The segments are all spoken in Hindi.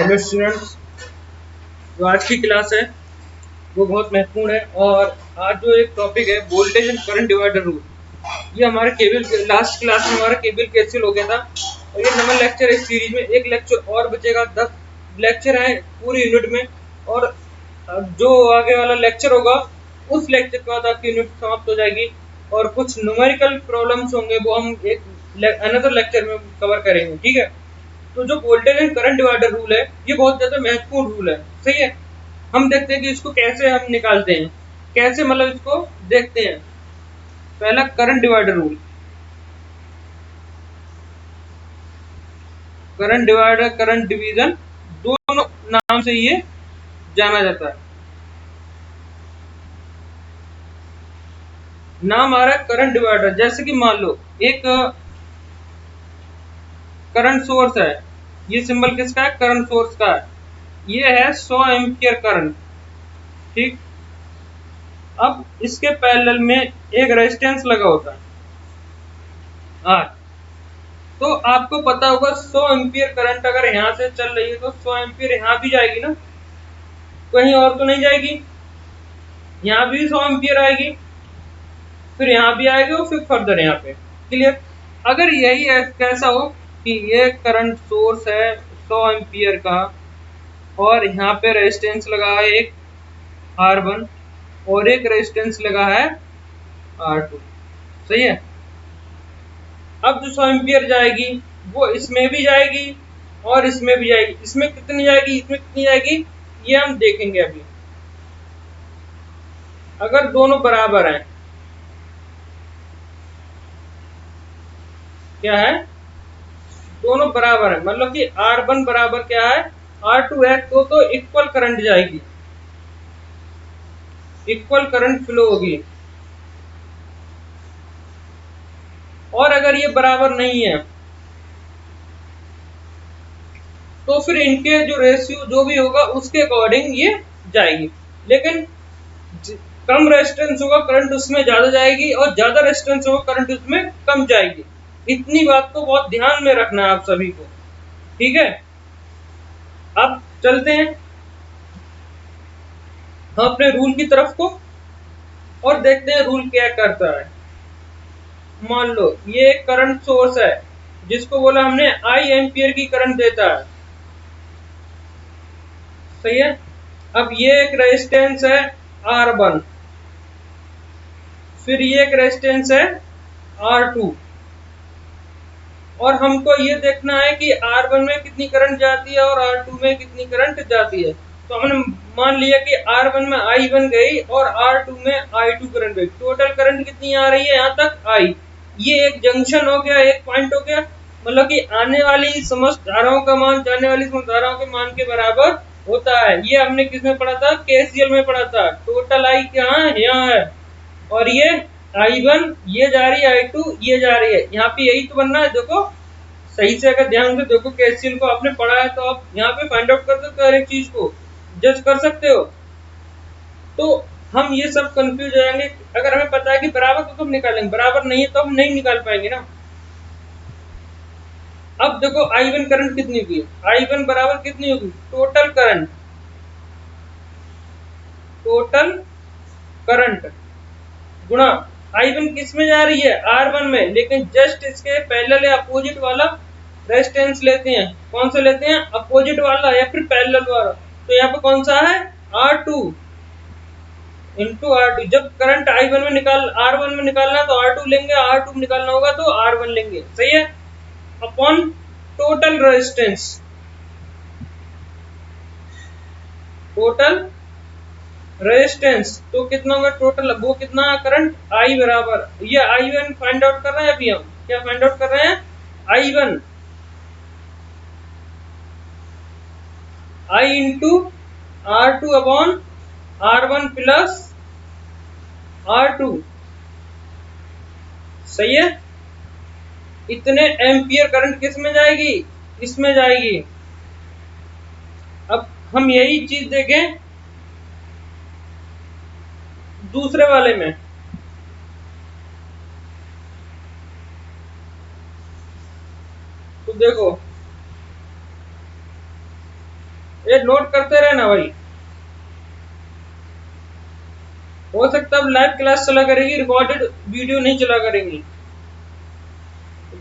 हेलो स्टूडेंट्स, जो आज की क्लास है वो बहुत महत्वपूर्ण है। और आज जो एक टॉपिक है voltage and current divider rule, ये हमारे केबल लास्ट क्लास में हमारा केबल कैंसिल हो गया था और ये नंबर लेक्चर इस सीरीज में एक लेक्चर और बचेगा। 10 लेक्चर हैं पूरी यूनिट में और जो आगे वाला लेक्चर होगा उस लेक्चर के बाद आपकी यूनिट समाप्त हो जाएगी और कुछ न्यूमेरिकल प्रॉब्लम्स होंगे वो हम एक अनदर लेक्चर में कवर करेंगे। ठीक है, तो जो voltage and current divider rule है ये बहुत ज्यादा महत्वपूर्ण रूल है। सही है, हम देखते हैं कि इसको कैसे हम निकालते हैं, कैसे मतलब इसको देखते हैं। पहला current divider rule, current divider current division दोनों नाम से ये जाना जाता है। नाम आ रहा है करंट डिवाइडर, जैसे कि मान लो एक करंट सोर्स है, ये सिंबल किसका है, करंट सोर्स का है, ये है 100 एम्पियर करंट। ठीक, अब इसके पैरेलल में एक रेजिस्टेंस लगा होता है R। तो आपको पता होगा 100 एम्पियर करंट अगर यहाँ से चल रही है तो 100 एम्पियर यहाँ भी जाएगी ना, कहीं और तो नहीं जाएगी, यहाँ भी 100 एम्पियर आएगी, फिर यहाँ भी आएगी और फिर फर्दर यहाँ पे। क्लियर? अगर यही कैसा हो कि ये करंट सोर्स है 100 एम्पियर का और यहाँ पे रेजिस्टेंस लगा है एक R1 और एक रेजिस्टेंस लगा है R2। सही है, अब जो 100 एम्पियर जाएगी वो इसमें भी जाएगी और इसमें भी जाएगी। इसमें कितनी जाएगी, इसमें कितनी जाएगी, ये हम देखेंगे अभी। अगर दोनों बराबर हैं, क्या है, दोनों बराबर है, मतलब कि R1 बराबर क्या है R2 है, तो इक्वल करंट जाएगी, इक्वल करंट फ्लो होगी। और अगर ये बराबर नहीं है तो फिर इनके जो रेशियो जो भी होगा उसके अकॉर्डिंग ये जाएगी। लेकिन कम रेजिस्टेंस होगा करंट उसमें ज्यादा जाएगी और ज्यादा रेजिस्टेंस होगा करंट उसमें कम जाएगी। इतनी बात को बहुत ध्यान में रखना है आप सभी को। ठीक है, अब चलते हैं हम अपने रूल की तरफ को और देखते हैं रूल क्या करता है। मान लो ये एक करंट सोर्स है जिसको बोला हमने आई एम्पियर की करंट देता है। सही है, अब ये एक रेजिस्टेंस है R1, फिर ये एक रेजिस्टेंस है R2 और हमको ये देखना है कि R1 में कितनी करंट जाती है और R2 में कितनी करंट जाती है। तो हमने मान लिया कि R1 में I1 गई और R2 में I2 करंट गई। टोटल करंट कितनी आ रही है यहाँ तक I। ये एक जंक्शन हो गया, एक पॉइंट हो गया, मतलब कि आने वाली समस्त धाराओं का मान जाने वाली समस्त धाराओं के मान के बराबर होता है। ये हमने किसमें पढ़ा था, KCL में पढ़ा था। टोटल I कहाँ है, यहाँ है, और ये I1 ये जा रही है, I2 ये जा रही है, यहाँ पे यही तो बनना है। देखो सही से, अगर ध्यान से देखो KCL को आपने पढ़ा है तो आप यहाँ पे फाइंड आउट कर सकते हो, हर एक चीज को जज कर सकते हो। तो हम ये सब कंफ्यूज हो जाएंगे। अगर हमें पता है कि बराबर तो हम निकालेंगे, बराबर नहीं है तो हम नहीं निकाल पाएंगे ना। अब देखो I1 करंट कितनी होगी, I1 बराबर कितनी होगी, टोटल करंट, टोटल करंट गुणा I1 किस में जा रही है, R1 में, लेकिन जस्ट इसके पैरेलल या अपोजिट वाला रेजिस्टेंस लेते हैं। कौन सा लेते हैं, अपोजिट वाला या फिर पैरेलल वाला। तो यहाँ पे कौन सा है, R2 इंटू R2। जब करंट I1 में निकाल R1 में निकालना है तो R2 लेंगे, R2 में निकालना होगा तो R1 लेंगे। सही है, upon total resistance, total resistance तो कितना होगा टोटल, वो कितना करंट I बराबर, ये I1 फाइंड आउट कर रहे हैं। अभी हम क्या फाइंड आउट कर रहे हैं, I1 I into R2 upon R1 plus R2। सही है, इतने एम्पियर करंट किस में जाएगी, इसमें जाएगी। अब हम यही चीज देखें दूसरे वाले में। तो देखो ये नोट करते रहना भाई। हो सकता है अब लाइव क्लास चला करेगी, रिकॉर्डेड वीडियो नहीं चला करेंगी,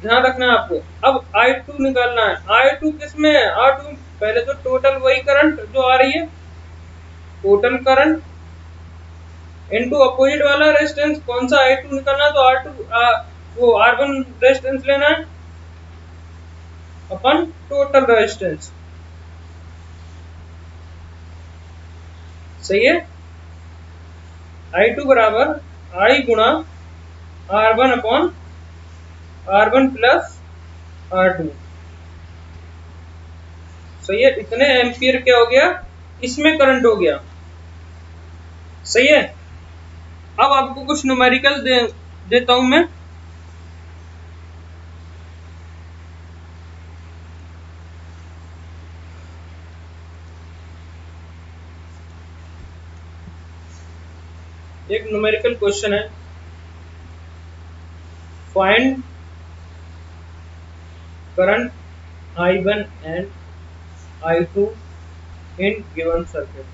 ध्यान रखना है आपको। अब I2 निकालना है। I2 किसमें है? R2 पहले तो टोटल वही करंट जो आ रही है, टोटल करंट इनटू अपोजिट वाला रेजिस्टेंस। कौन सा? I2 निकालना है तो R2 वो R1 रेजिस्टेंस लेना है अपन टोटल रेजिस्टेंस। सही है। I2 बराबर I गुणा R1 upon R1 plus R2। सही है। इतने एम्पियर क्या हो गया, इसमें करंट हो गया। सही है। अब आपको कुछ न्यूमेरिकल देता हूं मैं। एक न्यूमेरिकल क्वेश्चन है, find current I1 and I2 in given circuit.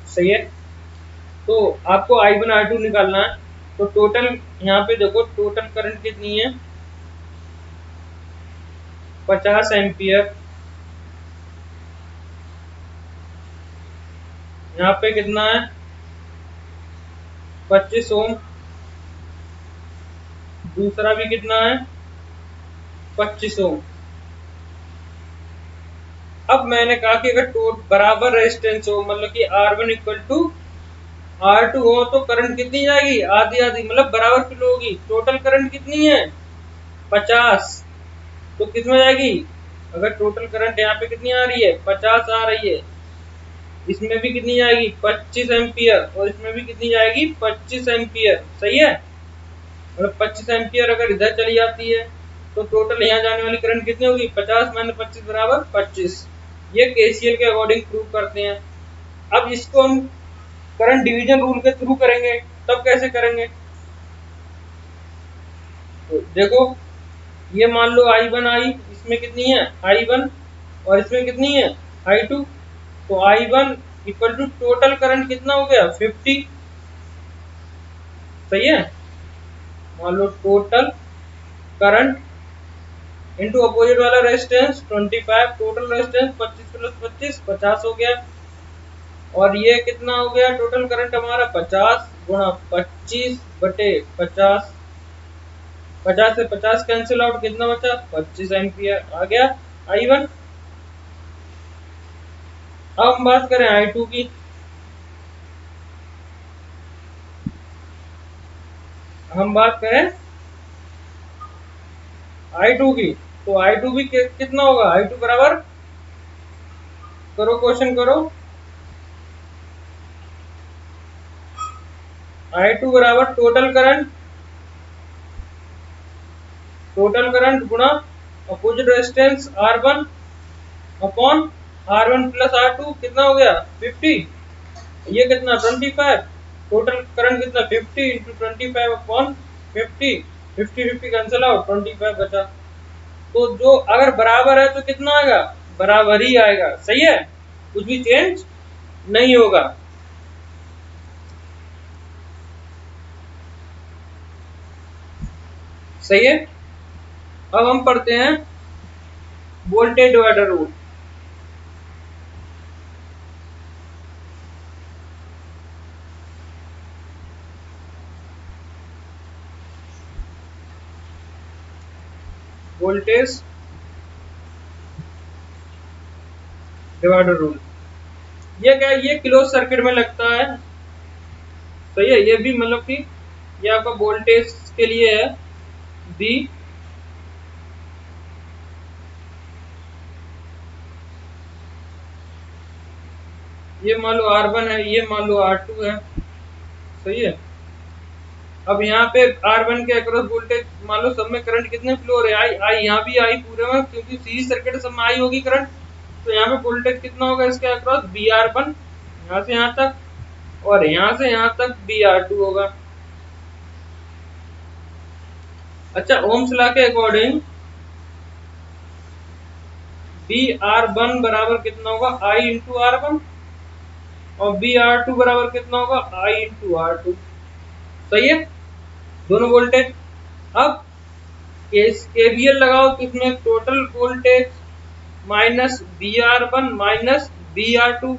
सही है। तो आपको I1 I2 निकालना है। तो टोटल यहाँ पे देखो, टोटल करंट कितनी है, 50 एम्पियर। यहाँ पे कितना है, 25 ओम। दूसरा भी कितना है, 25 ओम। अब मैंने कहा कि अगर बराबर रेजिस्टेंस हो, मतलब कि R1 इक्वल टू R2 हो, तो करंट कितनी जाएगी, आधी आधी, मतलब बराबर फ्लो होगी। टोटल करंट कितनी है, 50। तो कितना जाएगी, अगर टोटल करंट यहाँ पे कितनी आ रही है, 50 आ रही है, इसमें भी कितनी जाएगी, 25 एम्पियर, और इसमें भी कितनी जाएगी, 25 एम्पियर। सही है। मतलब 25 एम्पियर अगर इधर चली जाती है तो टोटल यहाँ जाने वाली करंट कितनी होगी, 50 माइनस 25 बराबर 25। ये केसीएल के अकॉर्डिंग प्रूव करते हैं। अब इसको हम करंट डिवीजन रूल के थ्रू करेंगे। तब कैसे करेंगे, तो देखो, ये मान लो I1 आई, इसमें कितनी है I1, और इसमें कितनी है I2। तो I1 equal to total current कितना हो गया, 50। सही है। मान लो टोटल करंट इनटू अपोजिट वाला रेजिस्टेंस 25, टोटल रेजिस्टेंस 25 प्लस 25 50 हो गया। और ये कितना हो गया, टोटल करंट हमारा 50 गुणा 25 बटे 50। 50 से 50 कैंसिल आउट, कितना बचा, 25 एम्पियर आ गया I1। अब हम बात करें I2 की। हम बात करें I2 की, तो I2 भी कितना होगा, I2 बराबर, करो क्वेश्चन करो, I2 बराबर टोटल करंट गुणा opposite resistance R1 upon R1 plus R2, कितना हो गया 50। ये कितना 25। टोटल करंट कितना 50 इंटू 25 अपॉन 50। 50 कैंसिल आउट, 25 बचा। तो जो अगर बराबर है तो कितना आएगा, बराबर ही आएगा। सही है, कुछ भी चेंज नहीं होगा। सही है। अब हम पढ़ते हैं voltage divider rule. Voltage divider rule, ये क्या है, ये क्लोज सर्किट में लगता है। सही है। ये भी मतलब कि ये आपका वोल्टेज के लिए है बी, ये मान लो R1 है, ये मान लो R2 है। सही है। अब यहाँ पे R1 के अक्रॉस वोल्टेज, मान लो सब में करंट कितने फ्लो हो रहे हैं, आई यहाँ भी आई पूरे में, क्योंकि सीरीज सर्किट सब में आई होगी करंट। तो यहाँ पे वोल्टेज कितना होगा इसके अक्रॉस, BR1 यहाँ से यहाँ तक, और यहाँ से यहाँ तक BR2 होगा। अच्छा, ओम्स लॉ के अकॉर्डिंग बी आर वन बराबर कितना होगा आई इंटू आर वन, और बी आर टू बराबर कितना होगा आई इंटू आर टू। सही है, दोनों वोल्टेज। अब केवीएल लगाओ किसमें, total voltage minus B R one minus B R two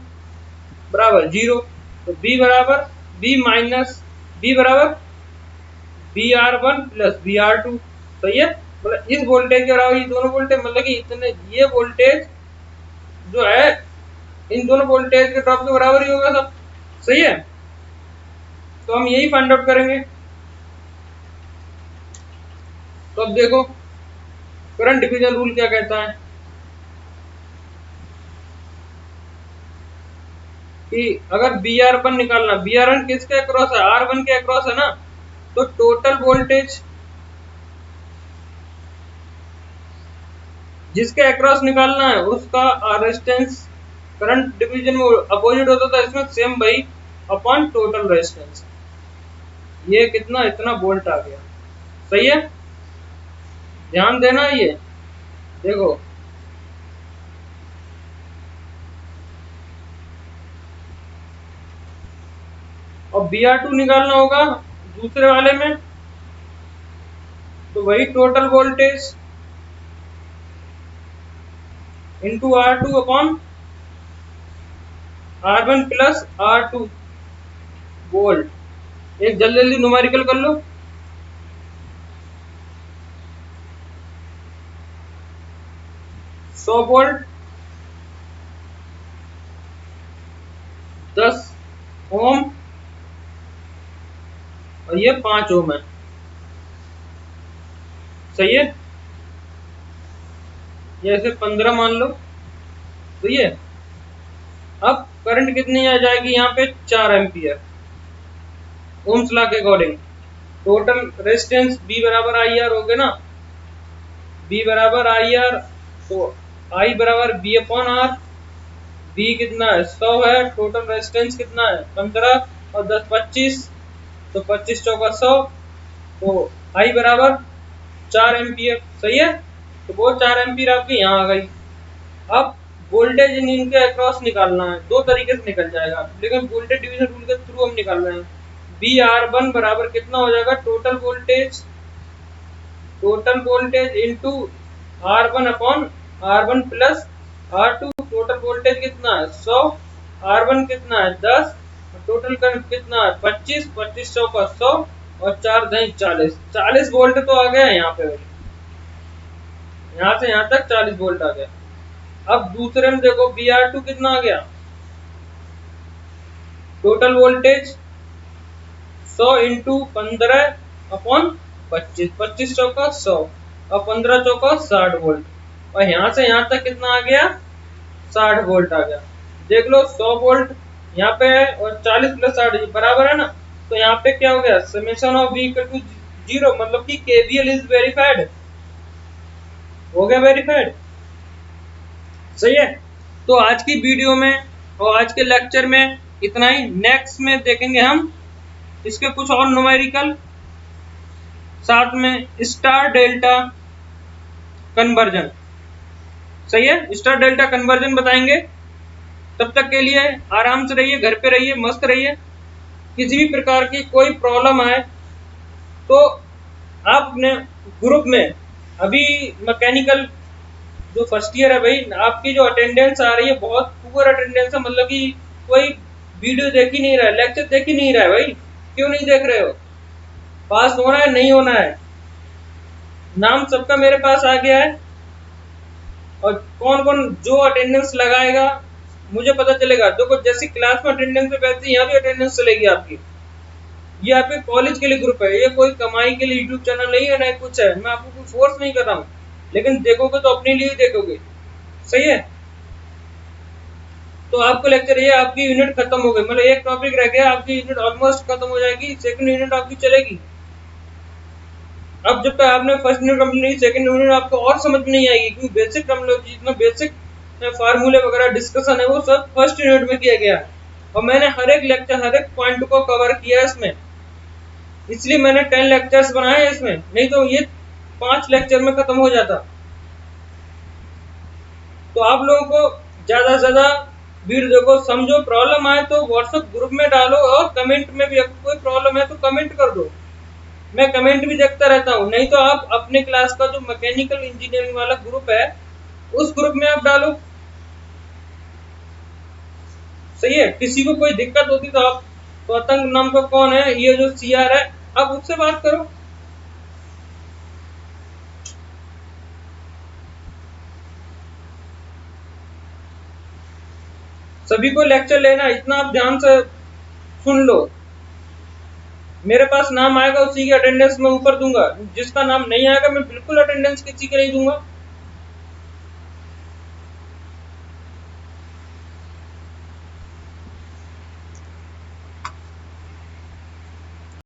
बराबर 0। तो बी बराबर बी बराबर B R one plus B R two. सही है, मतलब इस वोल्टेज के बराबर ये दोनों वोल्टेज, मतलब कि इतने ये वोल्टेज जो है इन दोनों वोल्टेज के ड्रॉप के बराबर ही होगा सब। सही है, तो हम यही फाइंड आउट करेंगे। तो अब देखो करंट डिवीजन रूल क्या कहता है कि अगर बी आर वन निकालना, बी आर वन किसके अक्रॉस है, आर वन के अक्रॉस है ना, तो टोटल वोल्टेज जिसके अक्रॉस निकालना है उसका रेजिस्टेंस करंट डिवीजन में अपोजिट होता था, इसमें सेम वही अपॉन टोटल रेजिस्टेंस। ये कितना, इतना वोल्ट आ गया। सही है, ध्यान देना ये देखो। और बी आर टू निकालना होगा दूसरे वाले में, तो वही total voltage into R two upon R one plus R two volt. एक जल्दी जल्दी न्यूमेरिकल कर लो। 100 वोल्ट 10 ओम और ये 5 ओम है। सही है, ये ऐसे 15 मान लो। सही है, अब करंट कितनी आ जाएगी यहाँ पे 4 एम्पियर ओम्स लॉ के अकॉर्डिंग। टोटल रेजिस्टेंस बी बराबर आई आर हो गया ना, बी बराबर आई आर, तो आई बराबर बी अपॉन आर। बी कितना है 100 है, टोटल रेजिस्टेंस कितना है 15 और 10 25, तो 25 चौका 100, तो आई बराबर 4 एम्पियर। सही है, तो वो 4 एम्पियर आपकी यहाँ आ गई। अब वोल्टेज इन इनके अक्रॉस निकालना है, दो तरीके से निकल जाएगा, लेकिन वोल्टेज डिवीजन रूल के थ्रू हम निकाल रहे हैं। बी आर वन बराबर कितना हो जाएगा, total voltage into R one upon R one plus R two. Total voltage कितना है 100, आर वन कितना है 10, टोटल करंट कितना है 25, 25 100 का 100 और 4 दही 40, 40 वोल्ट तो आ गया यहाँ पे, यहाँ से यहाँ तक 40 वोल्ट आ गया। अब दूसरे में देखो बी आर टू कितना आ गया, टोटल वोल्टेज 100 इंटू 15 अपॉन 25, 25 चौका 100 और 15 चौका 60 वोल्ट, और यहाँ से यहाँ तक कितना आ गया 60 वोल्ट आ गया। देख लो 100 वोल्ट यहाँ पे है और 40 प्लस 60 बराबर है ना, तो यहाँ पे क्या हो गया, summation of V equal to 0, मतलब कि KVL इज वेरीफाइड, हो गया वेरीफाइड। सही है, तो आज की वीडियो में और आज के लेक्चर में इतना ही। नेक्स्ट में देखेंगे हम इसके कुछ और न्यूमेरिकल, साथ में स्टार डेल्टा कन्वर्जन। सही है, स्टार डेल्टा कन्वर्जन बताएंगे। तब तक के लिए आराम से रहिए, घर पे रहिए, मस्त रहिए। किसी भी प्रकार की कोई प्रॉब्लम आए तो आप अपने ग्रुप में, अभी मैकेनिकल जो फर्स्ट ईयर है भाई, आपकी जो अटेंडेंस आ रही है बहुत पुअर अटेंडेंस है, मतलब कि कोई वीडियो देख ही नहीं रहा है, लेक्चर देख ही नहीं रहा है भाई। क्यों नहीं देख रहे हो, पास होना है नहीं होना है। नाम सबका मेरे पास आ गया है, और कौन कौन जो अटेंडेंस लगाएगा मुझे पता चलेगा। देखो जैसी क्लास में अटेंडेंस है वैसे यहाँ भी अटेंडेंस चलेगी आपकी। ये आपके कॉलेज के लिए ग्रुप है, ये कोई कमाई के लिए यूट्यूब चैनल नहीं है, ना कुछ है। मैं आपको कोई फोर्स नहीं कर रहा हूँ, लेकिन देखोगे तो अपने लिए देखोगे। सही है, तो आपको लेक्चर ये आपकी यूनिट खत्म हो गई, मतलब एक टॉपिक रह गया, आपकी यूनिट ऑलमोस्ट खत्म हो जाएगी, सेकंड यूनिट आपकी चलेगी। अब जब तक आपने फर्स्ट यूनिट कंप्लीट नहीं, सेकंड यूनिट आपको और समझ में नहीं आएगी, क्योंकि बेसिक टर्मिनोलॉजी, जितना बेसिक फार्मूले वगैरह डिस्कशन है वो सब फर्स्ट यूनिट में किया गया है, और मैंने हर एक लेक्चर हर एक पॉइंट को कवर किया है इसमें, इसलिए मैंने 10 लेक्चर्स बनाए हैं इसमें, नहीं तो ये 5 लेक्चर में खत्म हो जाता। तो आप लोगों को ज्यादा से ज्यादा वीडियो को समझो, प्रॉब्लम आए तो व्हाट्सएप ग्रुप में डालो, और कमेंट में भी अगर कोई प्रॉब्लम है तो कमेंट कर दो, मैं कमेंट भी देखता रहता हूँ। नहीं तो आप अपने क्लास का जो मैकेनिकल इंजीनियरिंग वाला ग्रुप है उस ग्रुप में आप डालो, सही है। किसी को कोई दिक्कत होती तो आप पतंग नाम का कौन है, ये जो सीआर है, आप उससे बात करो। सभी को लेक्चर लेना, इतना आप ध्यान से सुन लो। मेरे पास नाम आएगा उसी की अटेंडेंस मैं ऊपर दूंगा, जिसका नाम नहीं आएगा मैं बिल्कुल अटेंडेंस किसी की नहीं दूंगा।